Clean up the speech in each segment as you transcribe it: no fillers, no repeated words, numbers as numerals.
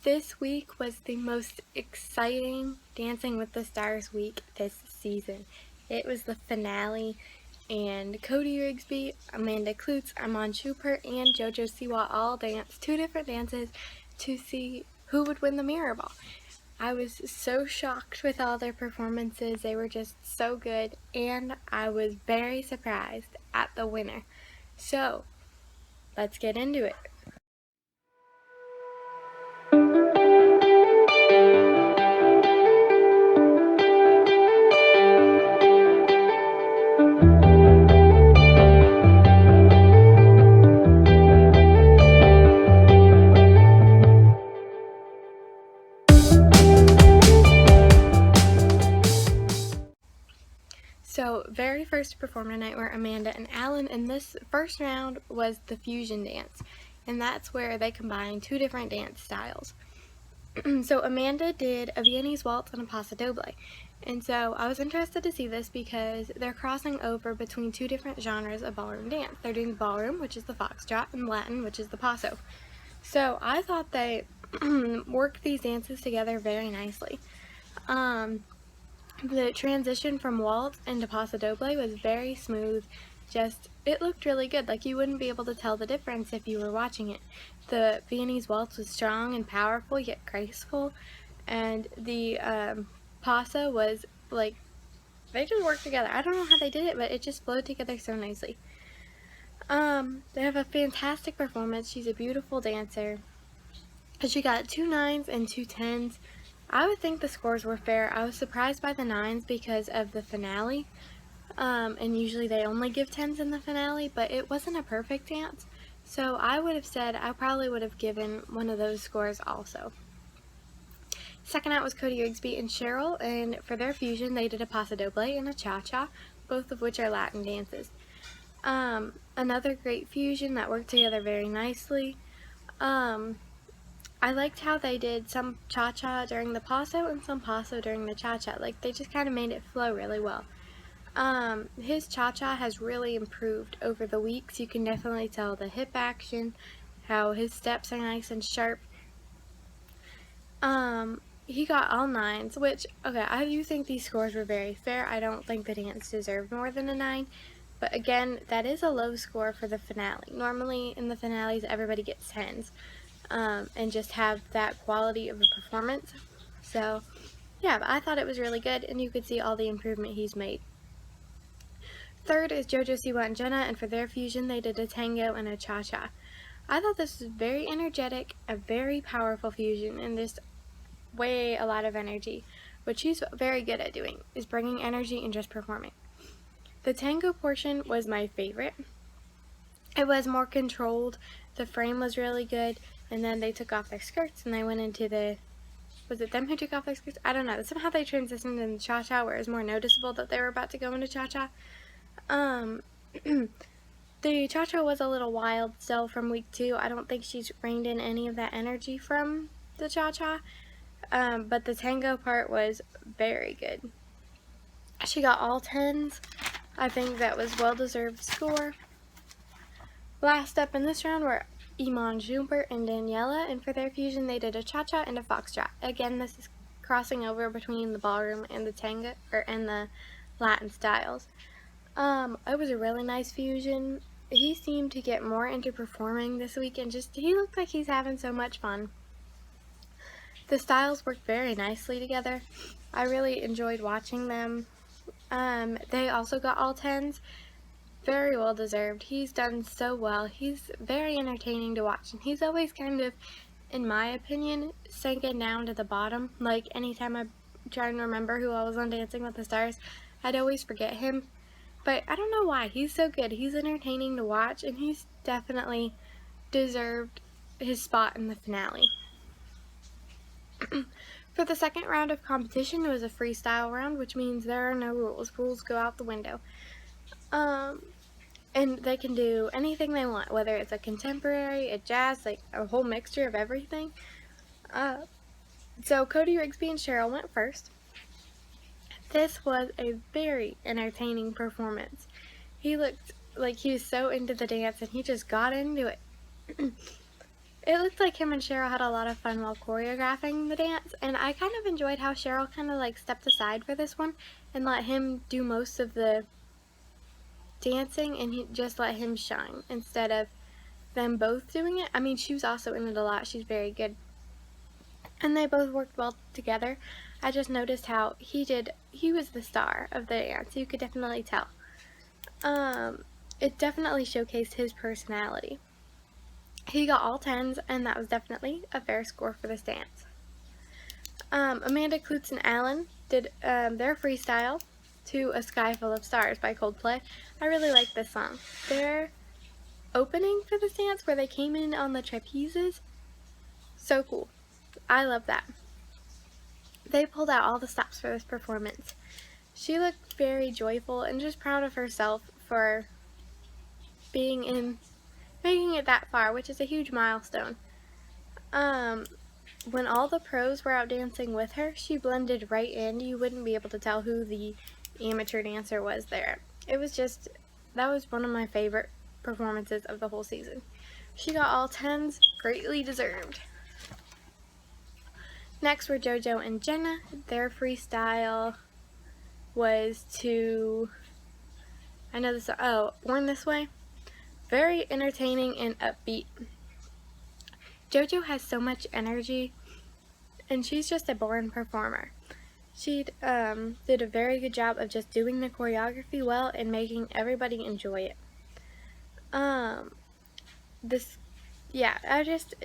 This week was the most exciting Dancing with the Stars week this season. It was the finale, and Cody Rigsby, Amanda Klutz, Iman Shumpert, and JoJo Siwa all danced 2 different dances to see who would win the Mirrorball. I was so shocked with all their performances. They were just so good, and I was very surprised at the winner. So, let's get into it. So, very first to perform tonight were Amanda and Alan, and this first round was the fusion dance, and that's where they combined 2 different dance styles. So Amanda did a Viennese waltz and a paso doble, and so I was interested to see this because they're crossing over between 2 different genres of ballroom dance. They're doing ballroom, which is the foxtrot, and Latin, which is the paso. So I thought they worked these dances together very nicely. The transition from waltz into paso doble was very smooth. It looked really good. Like, you wouldn't be able to tell the difference if you were watching it. The Viennese waltz was strong and powerful, yet graceful, and the paso was like, they just worked together. I don't know how they did it, but it just flowed together so nicely. They have a fantastic performance. She's a beautiful dancer. She got 2 9s and 2 10s. I would think the scores were fair. I was surprised by the 9s because of the finale, and usually they only give 10s in the finale, but it wasn't a perfect dance, so I would have said I probably would have given one of those scores also. Second out was Cody Rigsby and Cheryl, and for their fusion they did a paso doble and a cha-cha, both of which are Latin dances. Another great fusion that worked together very nicely. I liked how they did some cha-cha during the paso and some paso during the cha-cha. Like, they just kind of made it flow really well. His cha-cha has really improved over the weeks. You can definitely tell the hip action, how his steps are nice and sharp. He got all 9s, which, okay, I do think these scores were very fair. I don't think the dance deserved more than a 9. But again, that is a low score for the finale. Normally, in the finales, everybody gets 10s. And just have that quality of a performance. So, yeah, but I thought it was really good, and you could see all the improvement he's made. Third is JoJo Siwa and Jenna, and for their fusion, they did a tango and a cha-cha. I thought this was very energetic, a very powerful fusion, and just way a lot of energy. What she's very good at doing is bringing energy and just performing. The tango portion was my favorite. It was more controlled. The frame was really good. And then they took off their skirts and they went into the, was it them who took off their skirts? I don't know. Somehow they transitioned in the cha-cha where it was more noticeable that they were about to go into cha-cha. The cha-cha was a little wild still from week 2. I don't think she's reined in any of that energy from the cha-cha. But the tango part was very good. She got all 10s. I think that was well-deserved score. Last up in this round were Iman Shumpert and Daniela, and for their fusion they did a cha-cha and a foxtrot. Again, this is crossing over between the ballroom and the tango, and the Latin styles. It was a really nice fusion. He seemed to get more into performing this week, and he looked like he's having so much fun. The styles worked very nicely together. I really enjoyed watching them. They also got all 10s. Very well deserved. He's done so well. He's very entertaining to watch, and he's always kind of, in my opinion, sinking down to the bottom. Like, anytime I try and remember who I was on Dancing with the Stars, I'd always forget him. But I don't know why. He's so good. He's entertaining to watch, and he's definitely deserved his spot in the finale. For the second round of competition, it was a freestyle round, which means there are no rules. Rules go out the window. And they can do anything they want, whether it's a contemporary, a jazz, like a whole mixture of everything. So Cody Rigsby and Cheryl went first. This was a very entertaining performance. He looked like he was so into the dance, and he just got into it. it looked like him and Cheryl had a lot of fun while choreographing the dance, and I kind of enjoyed how Cheryl kind of like stepped aside for this one and let him do most of the dancing, and he just let him shine instead of them both doing it. I mean, she was also in it a lot. She's very good. And they both worked well together. I just noticed how he was the star of the dance. You could definitely tell. It definitely showcased his personality. He got all 10s, and that was definitely a fair score for this dance. Amanda Klutz and Alan did their freestyle to A Sky Full of Stars by Coldplay. I really like this song. Their opening for this dance, where they came in on the trapezes, so cool. I love that. They pulled out all the stops for this performance. She looked very joyful and just proud of herself for making it that far, which is a huge milestone. When all the pros were out dancing with her, she blended right in. You wouldn't be able to tell who the amateur dancer was there. That was one of my favorite performances of the whole season. She got all 10s, greatly deserved. Next were JoJo and Jenna. Their freestyle was to, Born This Way. Very entertaining and upbeat. JoJo has so much energy, and she's just a born performer. She did a very good job of just doing the choreography well and making everybody enjoy it.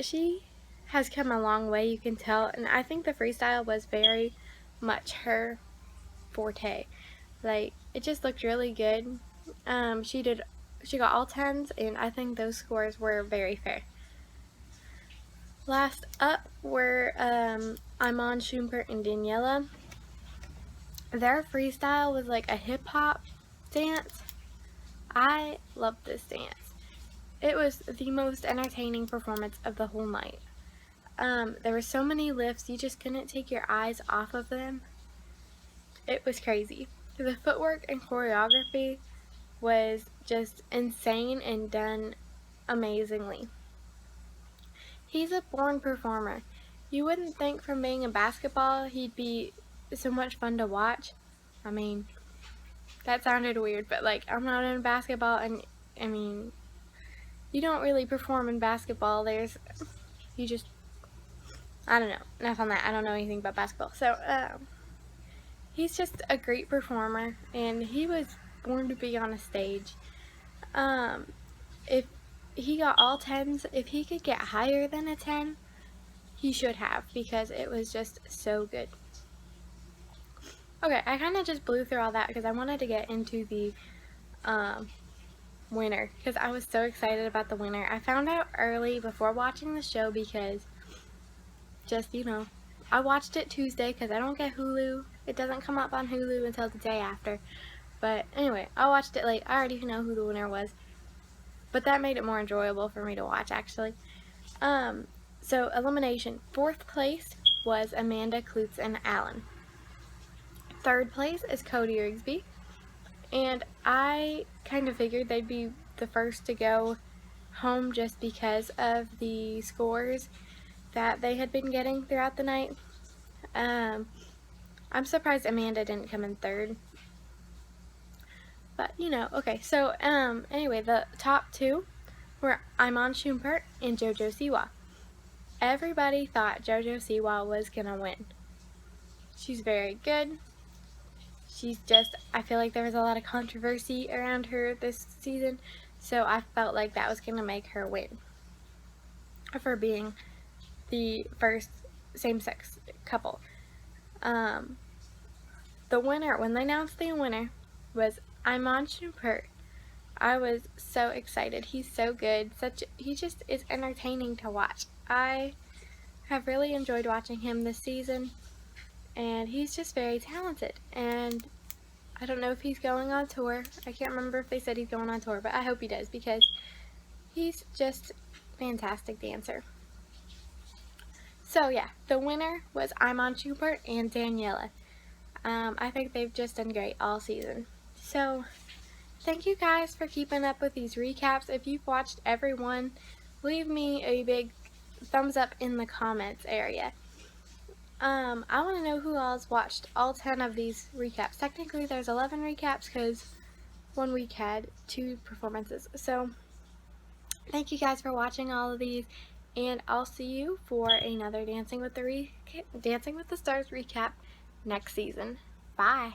She has come a long way, you can tell, and I think the freestyle was very much her forte. Like, it just looked really good. She got all 10s, and I think those scores were very fair. Last up were Iman Shumpert and Daniela. Their freestyle was like a hip-hop dance. I loved this dance. It was the most entertaining performance of the whole night. There were so many lifts, you just couldn't take your eyes off of them. It was crazy. The footwork and choreography was just insane and done amazingly. He's a born performer. You wouldn't think from being in basketball he'd be so much fun to watch. I mean, that sounded weird, but like, I'm not in basketball, and I mean, you don't really perform in basketball. I don't know. Enough on that. I don't know anything about basketball. So, he's just a great performer, and he was born to be on a stage. If he got all 10s, if he could get higher than a 10, he should have, because it was just so good. Okay, I kind of just blew through all that because I wanted to get into the winner, because I was so excited about the winner. I found out early before watching the show because I watched it Tuesday because I don't get Hulu. It doesn't come up on Hulu until the day after. But anyway, I watched it late. I already know who the winner was. But that made it more enjoyable for me to watch, actually. So, elimination. 4th place was Amanda Klutz and Alan. 3rd place is Cody Rigsby. And I kind of figured they'd be the first to go home just because of the scores that they had been getting throughout the night. I'm surprised Amanda didn't come in 3rd. But, okay. So, anyway, the top 2 were Iman Shumpert and JoJo Siwa. Everybody thought JoJo Siwa was gonna win. She's very good. I feel like there was a lot of controversy around her this season, so I felt like that was gonna make her win for being the first same-sex couple. The winner, when they announced the winner, was Iman Shumpert. I was so excited. He's so good. He just is entertaining to watch. I have really enjoyed watching him this season, and he's just very talented. And I don't know if he's going on tour. I can't remember if they said he's going on tour, but I hope he does, because he's just a fantastic dancer. So yeah, the winner was Iman Shumpert and Daniela. I think they've just done great all season. So, thank you guys for keeping up with these recaps. If you've watched every one, leave me a big thumbs up in the comments area. I want to know who all's watched all 10 of these recaps. Technically there's 11 recaps because one week had 2 performances. So thank you guys for watching all of these, and I'll see you for another Dancing with the Stars recap next season. Bye!